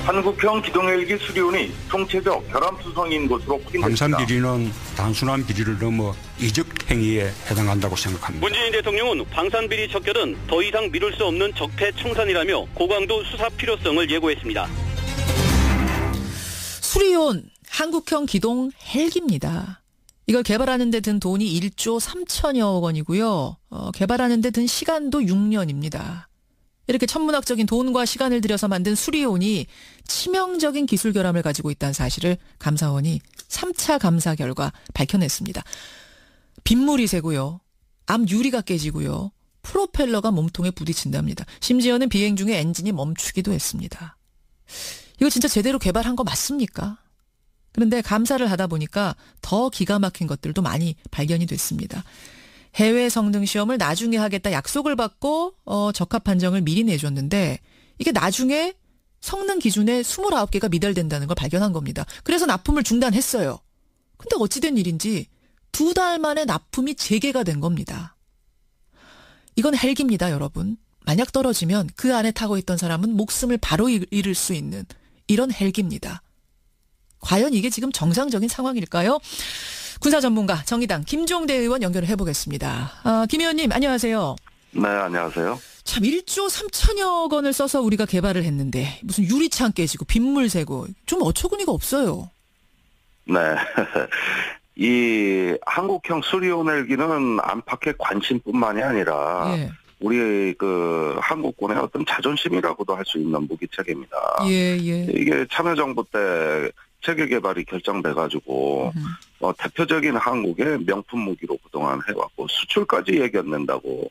한국형 기동헬기 수리온이 총체적 결함 투성인 것으로 확인됐습니다. 방산 비리는 단순한 비리를 넘어 이적 행위에 해당한다고 생각합니다. 문재인 대통령은 방산 비리 척결은 더 이상 미룰 수 없는 적폐청산이라며 고강도 수사 필요성을 예고했습니다. 수리온 한국형 기동 헬기입니다. 이걸 개발하는 데 든 돈이 1조 3천여억 원이고요. 개발하는 데 든 시간도 6년입니다. 이렇게 천문학적인 돈과 시간을 들여서 만든 수리온이 치명적인 기술 결함을 가지고 있다는 사실을 감사원이 3차 감사 결과 밝혀냈습니다. 빗물이 새고요. 앞 유리가 깨지고요. 프로펠러가 몸통에 부딪힌답니다. 심지어는 비행 중에 엔진이 멈추기도 했습니다. 이거 진짜 제대로 개발한 거 맞습니까? 그런데 감사를 하다 보니까 더 기가 막힌 것들도 많이 발견이 됐습니다. 해외 성능 시험을 나중에 하겠다 약속을 받고 적합 판정을 미리 내줬는데 이게 나중에 성능 기준에 29개가 미달된다는 걸 발견한 겁니다. 그래서 납품을 중단했어요. 근데 어찌된 일인지 2달 만에 납품이 재개가 된 겁니다. 이건 헬기입니다, 여러분. 만약 떨어지면 그 안에 타고 있던 사람은 목숨을 바로 잃을 수 있는 이런 헬기입니다. 과연 이게 지금 정상적인 상황일까요? 군사 전문가 정의당 김종대 의원 연결을 해보겠습니다. 김 의원님 안녕하세요. 네, 안녕하세요. 참 1조 3천여 원을 써서 우리가 개발을 했는데 무슨 유리창 깨지고 빗물 새고 좀 어처구니가 없어요. 네. 이 한국형 수리온 헬기는 안팎의 관심뿐만이 아니라 예. 우리 그 한국군의 어떤 자존심이라고도 할 수 있는 무기체계입니다. 예. 이게 참여정부 때 체계 개발이 결정돼가지고 대표적인 한국의 명품 무기로 그동안 해왔고 수출까지 얘기했는다고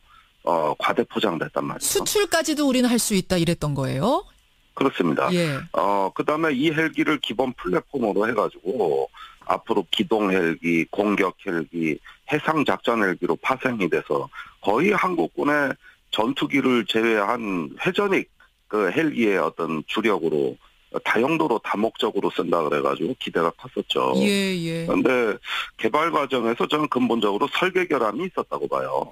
과대 포장됐단 말이죠. 수출까지도 우리는 할 수 있다 이랬던 거예요? 그렇습니다. 예. 그다음에 이 헬기를 기본 플랫폼으로 해가지고 앞으로 기동 헬기, 공격 헬기, 해상 작전 헬기로 파생이 돼서 거의 한국군의 전투기를 제외한 회전익 그 헬기의 어떤 주력으로 다용도로 다목적으로 쓴다 그래가지고 기대가 컸었죠. 예. 그런데 개발 과정에서 저는 근본적으로 설계 결함이 있었다고 봐요.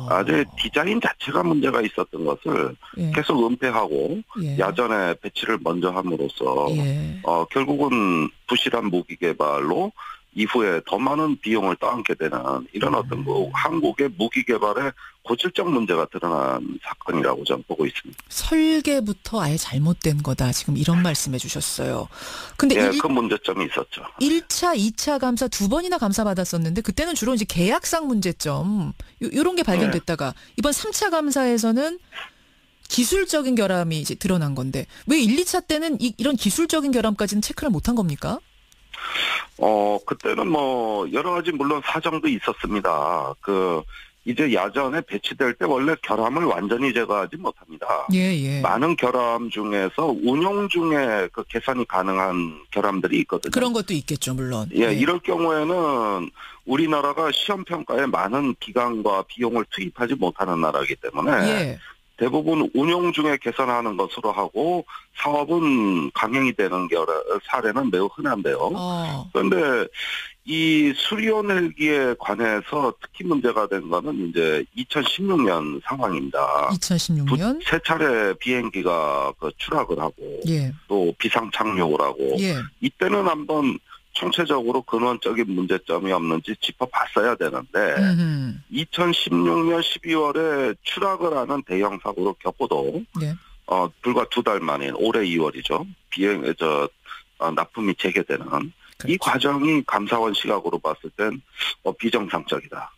아주 디자인 자체가 문제가 있었던 것을 계속 은폐하고 야전에 배치를 먼저 함으로써 결국은 부실한 무기 개발로 이후에 더 많은 비용을 떠안게 되는 이런 어떤 그 한국의 무기 개발에 고질적 문제가 드러난 사건이라고 저는 보고 있습니다. 설계부터 아예 잘못된 거다. 지금 이런 말씀해 주셨어요. 근데 그 문제점이 있었죠. 1차, 2차 감사 2번이나 감사받았었는데 그때는 주로 이제 계약상 문제점 이런 게 발견됐다가 이번 3차 감사에서는 기술적인 결함이 이제 드러난 건데 왜 1, 2차 때는 이런 기술적인 결함까지는 체크를 못한 겁니까? 그때는 뭐 여러 가지 물론 사정도 있었습니다. 이제 야전에 배치될 때 원래 결함을 완전히 제거하지 못합니다. 예. 많은 결함 중에서 운용 중에 그 개선이 가능한 결함들이 있거든요. 그런 것도 있겠죠, 물론. 이럴 경우에는 우리나라가 시험 평가에 많은 기간과 비용을 투입하지 못하는 나라이기 때문에 대부분 운용 중에 개선하는 것으로 하고 사업은 강행이 되는 사례는 매우 흔한데요. 그런데 이 수리온 헬기에 관해서 특히 문제가 된 거는 이제 2016년 상황입니다. 2016년? 세 차례 비행기가 추락을 하고 또 비상 착륙을 하고 이때는 한번 총체적으로 근원적인 문제점이 없는지 짚어봤어야 되는데 2016년 12월에 추락을 하는 대형 사고로 겪고도 불과 2달 만인 올해 2월이죠. 납품이 재개되는 이 과정이 감사원 시각으로 봤을 땐 비정상적이다.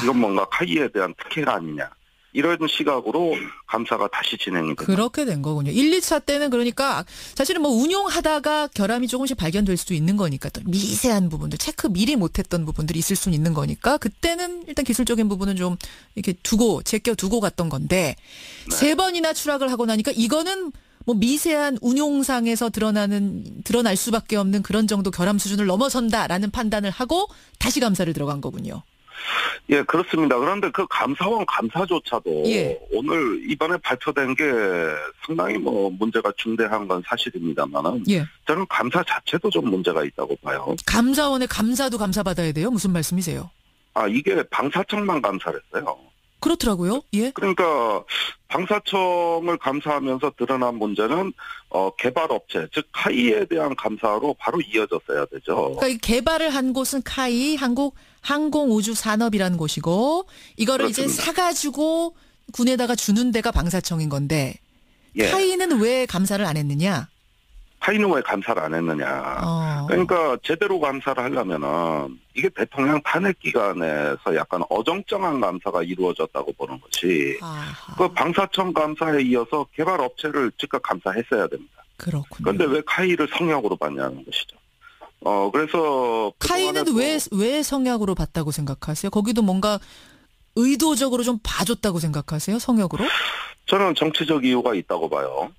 이건 뭔가 카이에 대한 특혜가 아니냐. 이런 시각으로 감사가 다시 진행이 됩니다. 그렇게 된 거군요. 1, 2차 때는 그러니까 사실은 뭐 운용하다가 결함이 조금씩 발견될 수도 있는 거니까 또 미세한 부분들 체크 미리 못했던 부분들이 있을 수 있는 거니까 그때는 일단 기술적인 부분은 좀 이렇게 제껴두고 갔던 건데 세 번이나 추락을 하고 나니까 이거는 뭐 미세한 운용상에서 드러날 수밖에 없는 그런 정도 결함 수준을 넘어선다라는 판단을 하고 다시 감사를 들어간 거군요. 예, 그렇습니다. 그런데 그 감사원 감사조차도 오늘 이번에 발표된 게 상당히 뭐 문제가 중대한 건 사실입니다만은 저는 감사 자체도 좀 문제가 있다고 봐요. 감사원의 감사도 감사받아야 돼요? 무슨 말씀이세요? 이게 방사청만 감사를 했어요. 그렇더라고요. 예. 그러니까 방사청을 감사하면서 드러난 문제는 개발업체, 즉 카이에 대한 감사로 바로 이어졌어야 되죠. 그러니까 이 개발을 한 곳은 카이, 한국 항공우주산업이라는 곳이고 이거를 그렇습니다. 이제 사가지고 군에다가 주는 데가 방사청인 건데 예. 카이는 왜 감사를 안 했느냐? 카이는 왜 감사를 안 했느냐. 그러니까 제대로 감사를 하려면은 이게 대통령 탄핵 기간에서 약간 어정쩡한 감사가 이루어졌다고 보는 것이 아하. 그 방사청 감사에 이어서 개발업체를 즉각 감사했어야 됩니다. 그렇군요. 그런데 왜 카이를 성역으로 봤냐는 것이죠. 그래서 카이는 왜 성역으로 봤다고 생각하세요? 거기도 뭔가 의도적으로 좀 봐줬다고 생각하세요? 성역으로? 저는 정치적 이유가 있다고 봐요.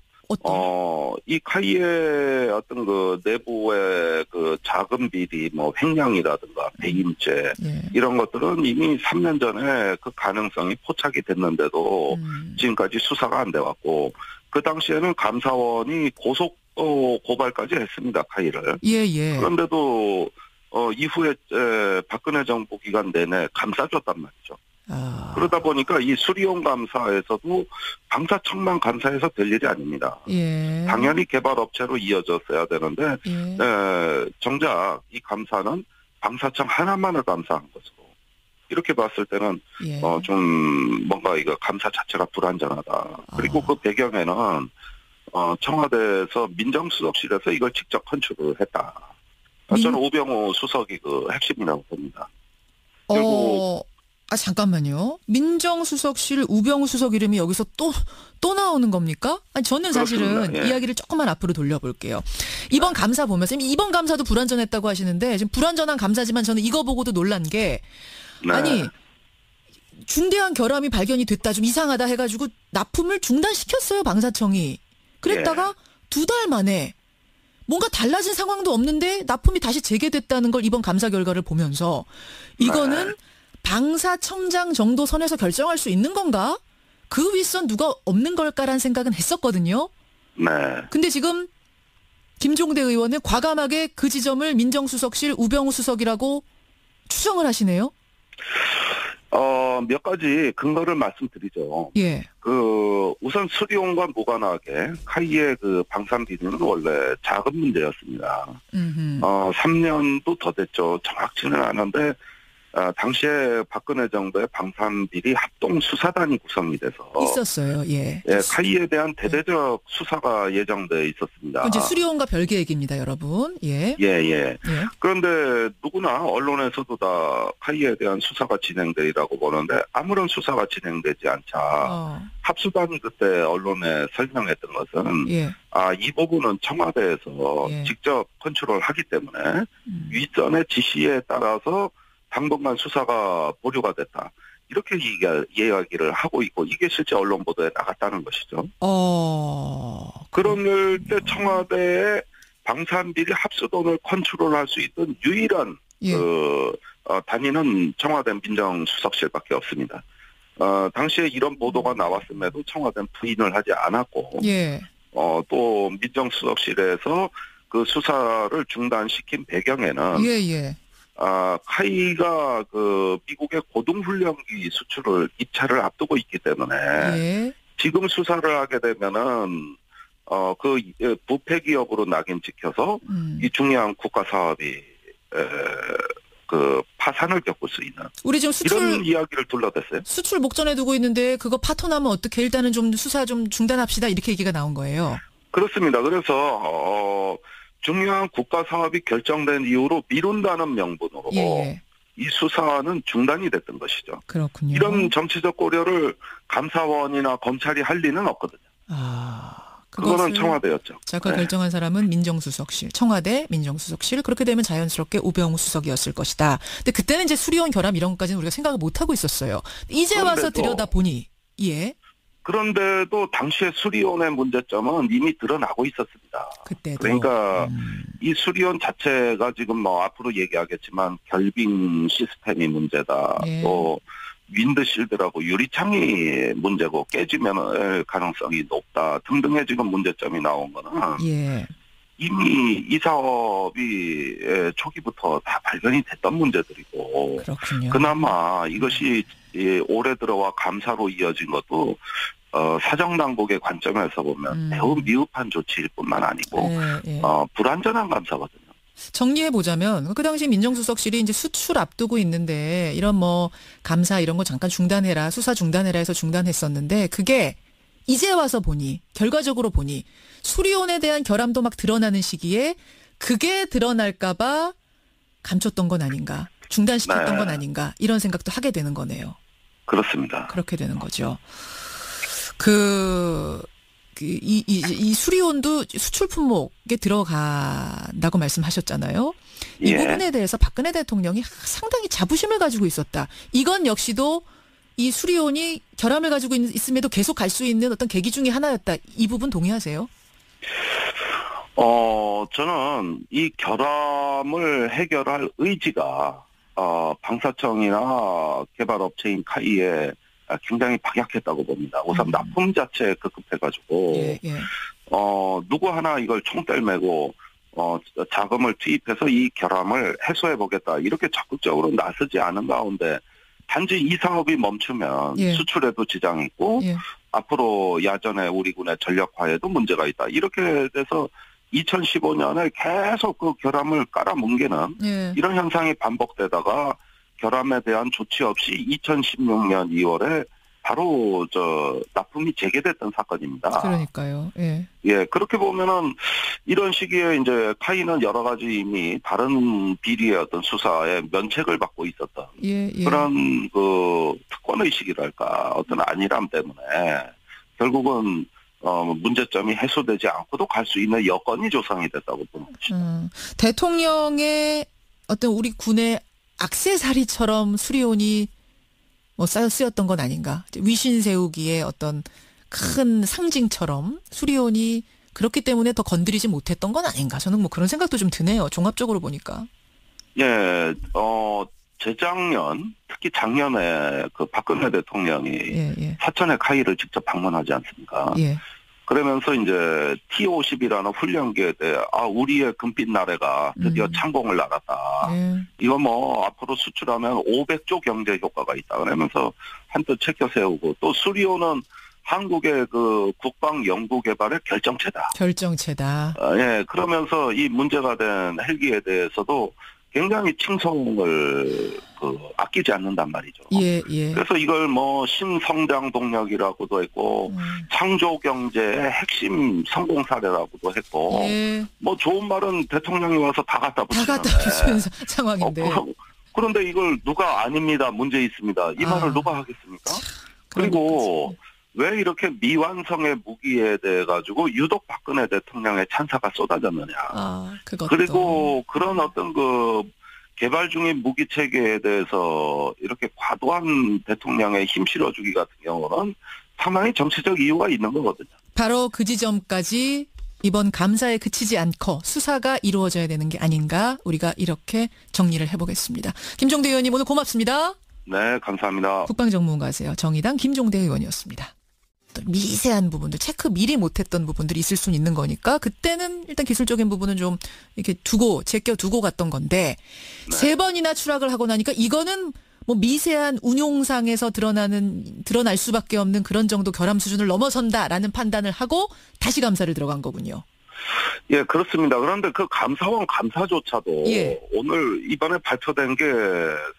이 카이의 어떤 그 내부의 그 자금 비리, 뭐 횡령이라든가 배임죄 예. 이런 것들은 이미 3년 전에 그 가능성이 포착이 됐는데도 지금까지 수사가 안 돼왔고 그 당시에는 감사원이 고속 고발까지 했습니다. 카이를. 예. 그런데도 이후에 박근혜 정부 기간 내내 감싸줬단 말이죠. 그러다 보니까 이 수리용 감사에서도 방사청만 감사해서 될 일이 아닙니다. 예. 당연히 개발업체로 이어졌어야 되는데 정작 이 감사는 방사청 하나만을 감사한 것으로 이렇게 봤을 때는 예. 좀 뭔가 이거 감사 자체가 불완전하다. 그리고 그 배경에는 청와대에서 민정수석실에서 이걸 직접 컨트롤을 했다. 저는 우병우 수석이 그 핵심이라고 봅니다. 그리고 잠깐만요. 민정수석실 우병우 수석 이름이 여기서 또 나오는 겁니까? 아니, 저는 사실은 예. 이야기를 조금만 앞으로 돌려볼게요. 이번 감사 보면서 이번 감사도 불완전했다고 하시는데 지금 불완전한 감사지만 저는 이거 보고도 놀란 게 아니 중대한 결함이 발견이 됐다 좀 이상하다 해가지고 납품을 중단시켰어요 방사청이. 그랬다가 2달 만에 뭔가 달라진 상황도 없는데 납품이 다시 재개됐다는 걸 이번 감사 결과를 보면서 이거는 방사청장 정도 선에서 결정할 수 있는 건가? 그 윗선 누가 없는 걸까라는 생각은 했었거든요. 네. 근데 지금 김종대 의원은 과감하게 그 지점을 민정수석실 우병우 수석이라고 추정을 하시네요. 몇 가지 근거를 말씀드리죠. 예. 우선 수리용과 무관하게 카이의 그 방산 비리는 원래 작은 문제였습니다. 3년도 더 됐죠. 정확치는 않은데 당시에 박근혜 정부의 방산비리 합동수사단이 구성이 돼서 있었어요. 예. 카이에 대한 대대적 수사가 예정돼 있었습니다. 이제 수리온과 별개 얘기입니다, 여러분. 예. 예. 그런데 누구나 언론에서도 다 카이에 대한 수사가 진행되리라고 보는데 아무런 수사가 진행되지 않자 합수단이 그때 언론에 설명했던 것은 이 부분은 청와대에서 직접 컨트롤하기 때문에 윗선의 지시에 따라서 당분간 수사가 보류가 됐다. 이렇게 이야기를 하고 있고 이게 실제 언론 보도에 나갔다는 것이죠. 그럴 때 청와대의 방산비리 합수돈을 컨트롤할 수 있던 유일한 단위는 청와대 민정수석실밖에 없습니다. 당시에 이런 보도가 나왔음에도 청와대는 부인을 하지 않았고 또 민정수석실에서 그 수사를 중단시킨 배경에는 카이가 그 미국의 고등훈련기 수출을 입찰을 앞두고 있기 때문에 지금 수사를 하게 되면은 그 부패 기업으로 낙인 찍혀서 이 중요한 국가 사업이 그 파산을 겪을 수 있는 우리 지금 이런 이야기를 둘러댔어요. 수출 목전에 두고 있는데 그거 파토나면 어떻게 일단은 좀 수사 좀 중단합시다 이렇게 얘기가 나온 거예요. 그렇습니다. 그래서 중요한 국가 사업이 결정된 이후로 미룬다는 명분으로 이 수사는 중단이 됐던 것이죠. 그렇군요. 이런 정치적 고려를 감사원이나 검찰이 할 리는 없거든요. 그거는 청와대였죠. 그걸 결정한 사람은 민정수석실, 청와대 민정수석실. 그렇게 되면 자연스럽게 우병우 수석이었을 것이다. 근데 그때는 이제 수리온 결함 이런 것까지는 우리가 생각을 못 하고 있었어요. 이제 와서 들여다보니 그런데도 당시에 수리온의 문제점은 이미 드러나고 있었습니다. 그때도. 그러니까 이 수리온 자체가 지금 뭐 앞으로 얘기하겠지만 결빙 시스템이 문제다. 또 윈드실드라고 유리창이 문제고 깨지면 가능성이 높다 등등의 지금 문제점이 나온 거는 이미 이 사업이 초기부터 다 발견이 됐던 문제들이고 그렇군요. 그나마 이것이 올해 들어와 감사로 이어진 것도 사정당국의 관점에서 보면 매우 미흡한 조치일 뿐만 아니고 불완전한 감사거든요. 정리해보자면 그 당시 민정수석실이 이제 수출 앞두고 있는데 이런 뭐 감사 이런 거 잠깐 중단해라, 수사 중단해라 해서 중단했었는데 그게 이제 와서 보니, 결과적으로 보니 수리온에 대한 결함도 막 드러나는 시기에 그게 드러날까 봐 감췄던 건 아닌가, 중단시켰던 건 아닌가, 이런 생각도 하게 되는 거네요. 그렇습니다. 그렇게 되는 거죠. 이 수리온도 수출 품목에 들어간다고 말씀하셨잖아요. 이 부분에 대해서 박근혜 대통령이 상당히 자부심을 가지고 있었다. 이건 역시도 이 수리온이 결함을 가지고 있음에도 계속 갈 수 있는 어떤 계기 중에 하나였다. 이 부분 동의하세요? 저는 이 결함을 해결할 의지가 방사청이나 개발업체인 카이에 굉장히 박약했다고 봅니다. 우선 납품 자체에 급급해가지고 누구 하나 이걸 총대를 메고 자금을 투입해서 이 결함을 해소해보겠다 이렇게 적극적으로 나서지 않은 가운데 단지 이 사업이 멈추면 수출에도 지장이 있고 앞으로 야전에 우리 군의 전력화에도 문제가 있다. 이렇게 돼서 2015년에 계속 그 결함을 깔아뭉개는 이런 현상이 반복되다가 결함에 대한 조치 없이 2016년 2월에 바로 납품이 재개됐던 사건입니다. 그러니까요. 그렇게 보면은 이런 시기에 이제 카이는 여러 가지 이미 다른 비리의 어떤 수사에 면책을 받고 있었던 그런 그 특권 의식이랄까 어떤 안일함 때문에 결국은 문제점이 해소되지 않고도 갈 수 있는 여건이 조성이 됐다고 보는 것이죠. 대통령의 어떤 우리 군의 액세서리처럼 수리온이 뭐 쓰였던 건 아닌가. 위신 세우기의 어떤 큰 상징처럼 수리온이 그렇기 때문에 더 건드리지 못했던 건 아닌가. 저는 뭐 그런 생각도 좀 드네요. 종합적으로 보니까. 재작년, 특히 작년에 그 박근혜 대통령이 사천의 카이를 직접 방문하지 않습니까? 그러면서 이제 T-50이라는 훈련기에 대해 우리의 금빛 나래가 드디어 창공을 날았다. 이거 뭐 앞으로 수출하면 500조 경제 효과가 있다. 그러면서 한뜻 체켜 세우고 또 수리온은 한국의 그 국방 연구 개발의 결정체다. 그러면서 이 문제가 된 헬기에 대해서도 굉장히 칭송을 아끼지 않는단 말이죠. 그래서 이걸 뭐 신성장 동력이라고도 했고 창조 경제의 핵심 성공 사례라고도 했고 뭐 좋은 말은 대통령이 와서 다 갖다 붙이는 상황인데. 그런데 이걸 누가 아닙니다. 문제 있습니다. 이 말을 누가 하겠습니까? 그리고 왜 이렇게 미완성의 무기에 대해 가지고 유독 박근혜 대통령의 찬사가 쏟아졌느냐. 그리고 그런 어떤 그 개발 중인 무기 체계에 대해서 이렇게 과도한 대통령의 힘 실어주기 같은 경우는 상당히 정치적 이유가 있는 거거든요. 바로 그 지점까지 이번 감사에 그치지 않고 수사가 이루어져야 되는 게 아닌가, 우리가 이렇게 정리를 해보겠습니다. 김종대 의원님 오늘 고맙습니다. 네, 감사합니다. 국방정무관세요. 정의당 김종대 의원이었습니다. 미세한 부분들, 체크 미리 못했던 부분들이 있을 수는 있는 거니까 그때는 일단 기술적인 부분은 좀 이렇게 제껴두고 갔던 건데 세 번이나 추락을 하고 나니까 이거는 뭐 미세한 운용상에서 드러날 수밖에 없는 그런 정도 결함 수준을 넘어선다라는 판단을 하고 다시 감사를 들어간 거군요. 그렇습니다. 그런데 그 감사원 감사조차도 오늘 이번에 발표된 게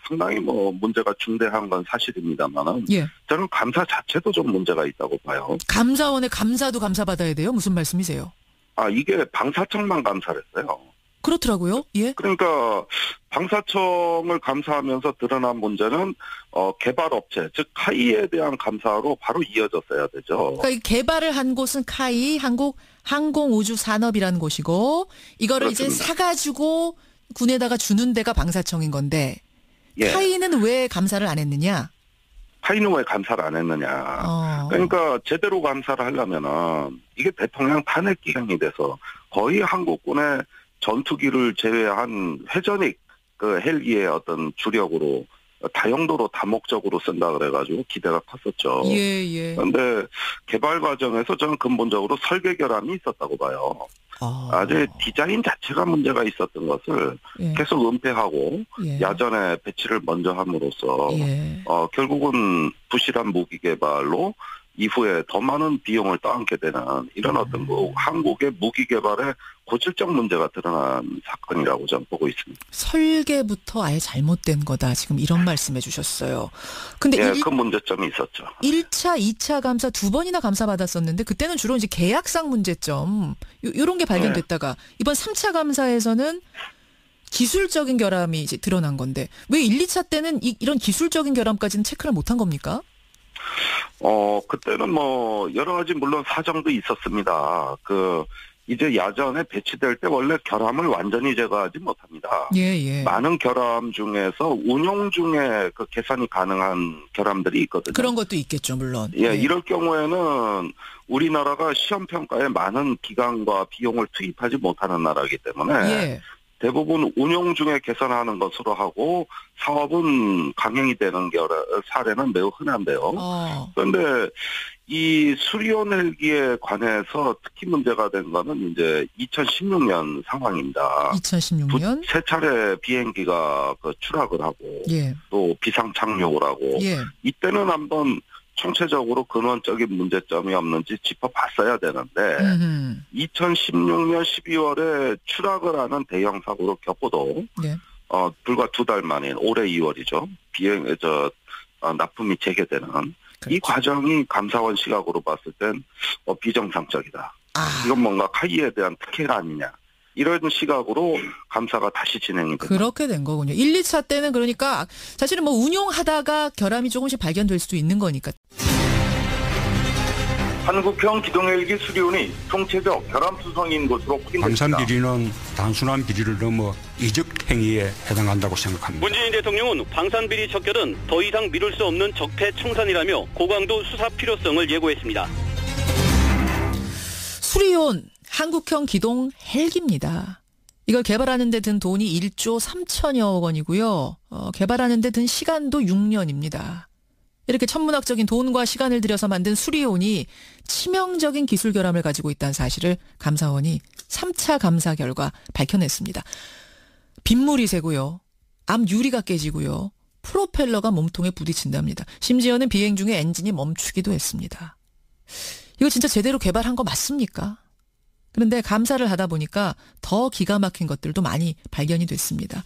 상당히 뭐 문제가 중대한 건 사실입니다만은 저는 감사 자체도 좀 문제가 있다고 봐요. 감사원의 감사도 감사받아야 돼요? 무슨 말씀이세요? 이게 방사청만 감사를 했어요. 그렇더라고요. 그러니까 방사청을 감사하면서 드러난 문제는 개발업체, 즉 카이에 대한 감사로 바로 이어졌어야 되죠. 그러니까 이 개발을 한 곳은 카이, 한국 항공우주산업이라는 곳이고 이거를 그렇습니다. 이제 사가지고 군에다가 주는 데가 방사청인 건데 카이는 왜 감사를 안 했느냐? 카이는 왜 감사를 안 했느냐. 그러니까 제대로 감사를 하려면은 이게 대통령 탄핵 기간이 돼서 거의 한국군의 전투기를 제외한 회전익 그 헬기의 어떤 주력으로 다용도로 다목적으로 쓴다 그래가지고 기대가 컸었죠. 그런데 개발 과정에서 저는 근본적으로 설계 결함이 있었다고 봐요. 아직 디자인 자체가 문제가 있었던 것을 예. 계속 은폐하고 예. 야전에 배치를 먼저 함으로써 예. 결국은 부실한 무기 개발로 이후에 더 많은 비용을 떠안게 되는 이런 어떤 한국의 무기 개발에 고질적 문제가 드러난 사건이라고 저는 보고 있습니다. 설계부터 아예 잘못된 거다. 지금 이런 말씀해 주셨어요. 근데 예, 그 문제점이 있었죠. 1차, 2차 감사 두 번이나 감사받았었는데 그때는 주로 이제 계약상 문제점 요런 게 발견됐다가 이번 3차 감사에서는 기술적인 결함이 이제 드러난 건데 왜 1, 2차 때는 이런 기술적인 결함까지는 체크를 못한 겁니까? 그때는 여러 가지 물론 사정도 있었습니다. 이제 야전에 배치될 때 원래 결함을 완전히 제거하지 못합니다. 예. 많은 결함 중에서 운용 중에 개선이 가능한 결함들이 있거든요. 그런 것도 있겠죠, 물론. 예, 이럴 경우에는 우리나라가 시험 평가에 많은 기간과 비용을 투입하지 못하는 나라이기 때문에 예. 대부분 운용 중에 개선하는 것으로 하고 사업은 강행이 되는 사례는 매우 흔한데요. 그런데 이 수리온 헬기에 관해서 특히 문제가 된 거는 이제 2016년 상황입니다. 2016년? 세 차례 비행기가 추락을 하고 예. 또 비상 착륙을 하고 예. 이때는 한번 총체적으로 근원적인 문제점이 없는지 짚어봤어야 되는데 2016년 12월에 추락을 하는 대형 사고로 겪고도 예. 불과 2달 만인 올해 2월이죠. 납품이 재개되는 그렇죠. 이 과정이 감사원 시각으로 봤을 땐 비정상적이다. 이건 뭔가 카이에 대한 특혜가 아니냐. 이런 시각으로 감사가 다시 진행이 됩니다. 그렇게 된 거군요. 1, 2차 때는 그러니까 사실은 운용하다가 결함이 조금씩 발견될 수도 있는 거니까. 한국형 기동헬기 수리운이 총체적 결함투성인 것으로 확인됐습니다. 방산 비리는 단순한 비리를 넘어 이적 행위에 해당한다고 생각합니다. 문재인 대통령은 방산 비리 척결은 더 이상 미룰 수 없는 적폐청산이라며 고강도 수사 필요성을 예고했습니다. 수리온 한국형 기동 헬기입니다. 이걸 개발하는 데 든 돈이 1조 3천여억 원이고요. 개발하는 데 든 시간도 6년입니다. 이렇게 천문학적인 돈과 시간을 들여서 만든 수리온이 치명적인 기술 결함을 가지고 있다는 사실을 감사원이 3차 감사 결과 밝혀냈습니다. 빗물이 새고요. 앞 유리가 깨지고요. 프로펠러가 몸통에 부딪힌답니다. 심지어는 비행 중에 엔진이 멈추기도 했습니다. 이거 진짜 제대로 개발한 거 맞습니까? 그런데 감사를 하다 보니까 더 기가 막힌 것들도 많이 발견이 됐습니다.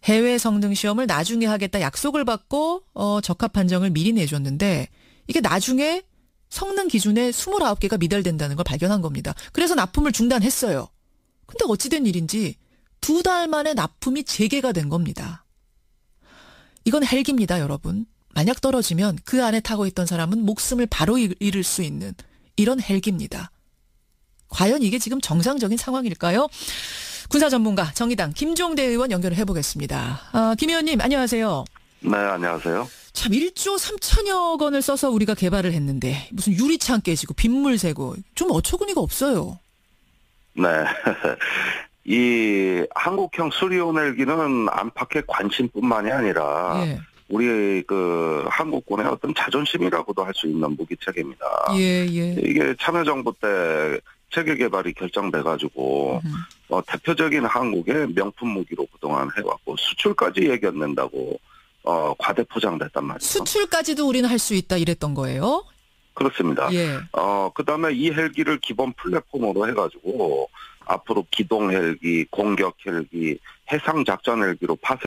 해외 성능 시험을 나중에 하겠다 약속을 받고 적합 판정을 미리 내줬는데 이게 나중에 성능 기준에 29개가 미달된다는 걸 발견한 겁니다. 그래서 납품을 중단했어요. 근데 어찌된 일인지 2달 만에 납품이 재개가 된 겁니다. 이건 헬기입니다, 여러분. 만약 떨어지면 그 안에 타고 있던 사람은 목숨을 바로 잃을 수 있는 이런 헬기입니다. 과연 이게 지금 정상적인 상황일까요? 군사 전문가 정의당 김종대 의원 연결을 해보겠습니다. 김 의원님 안녕하세요. 네, 안녕하세요. 참 1조 3천여 원을 써서 우리가 개발을 했는데 무슨 유리창 깨지고 빗물 새고 좀 어처구니가 없어요. 네. 이 한국형 수리온 헬기는 안팎의 관심뿐만이 아니라 예. 우리 한국군의 어떤 자존심이라고도 할 수 있는 무기체계입니다. 예. 이게 참여정부 때 체계 개발이 결정돼가지고 대표적인 한국의 명품 무기로 그동안 해왔고 수출까지 얘기했는다고 과대 포장됐단 말이죠. 수출까지도 우리는 할 수 있다 이랬던 거예요? 그렇습니다. 예. 그다음에 이 헬기를 기본 플랫폼으로 해가지고 앞으로 기동 헬기, 공격 헬기, 해상 작전 헬기로 파생.